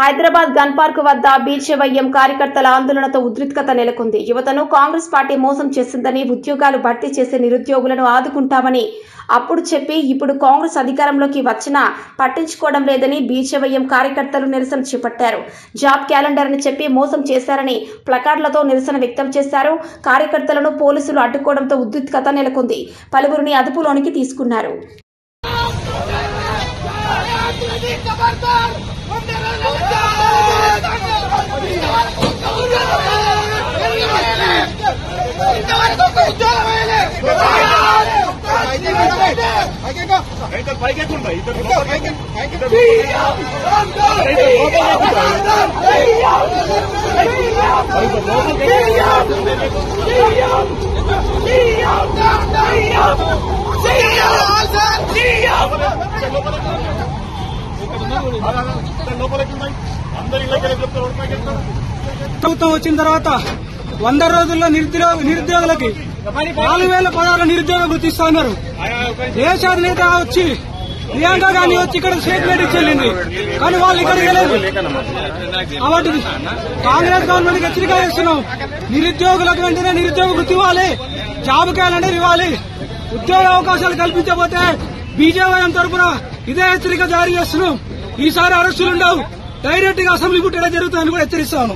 Hyderabad gun park వద్ద BJYM కార్యకర్తల ఆందోళనతో ఉద్రిక్తత నెలకొంది. యువతను కాంగ్రెస్ పార్టీ మోసం చేసిందని, ఉద్యోగాలు భర్తీ చేసే నిరుద్యోగులను ఆదుకుంటామని అప్పుడు చెప్పి ఇప్పుడు కాంగ్రెస్ అధికారంలోకి వచ్చినా పట్టించుకోవడం లేదని బీజేవైఎం కార్యకర్తలు నిరసన చేపట్టారు. జాబ్ క్యాలెండర్ అని చెప్పి మోసం చేశారని ప్లకార్డులతో నిరసన వ్యక్తం చేశారు. కార్యకర్తలను పోలీసులు అడ్డుకోవడంతో ఉద్రిక్తత నెలకొంది. పలువురిని అదుపులోనికి తీసుకున్నారు. ప్రభుత్వం వచ్చిన తర్వాత 100 రోజుల్లో నిరుద్యోగులకి 4016 నిరుద్యోగ వృత్తి ఇస్తున్నారు. దేశాధినేత వచ్చి ప్రియాంక గాంధీ వచ్చి ఇక్కడ స్టేట్మెంట్ ఇచ్చెళ్ళింది, కానీ వాళ్ళు ఇక్కడికి వెళ్ళలేదు. కాబట్టి కాంగ్రెస్ గవర్నమెంట్ హెచ్చరిక చేస్తున్నాం. నిరుద్యోగులకు వెంటనే నిరుద్యోగ వృత్తి ఇవ్వాలి, జాబ్ క్యాలెండర్ ఇవ్వాలి. ఉద్యోగ అవకాశాలు కల్పించకపోతే బీజేవైఎం తరఫున ఇదే హెచ్చరిక జారీ చేస్తున్నాం. ఈసారి అరెస్టులు ఉండవు, డైరెక్ట్ గా అసెంబ్లీ పుట్టడం జరుగుతుందని కూడా హెచ్చరిస్తాను.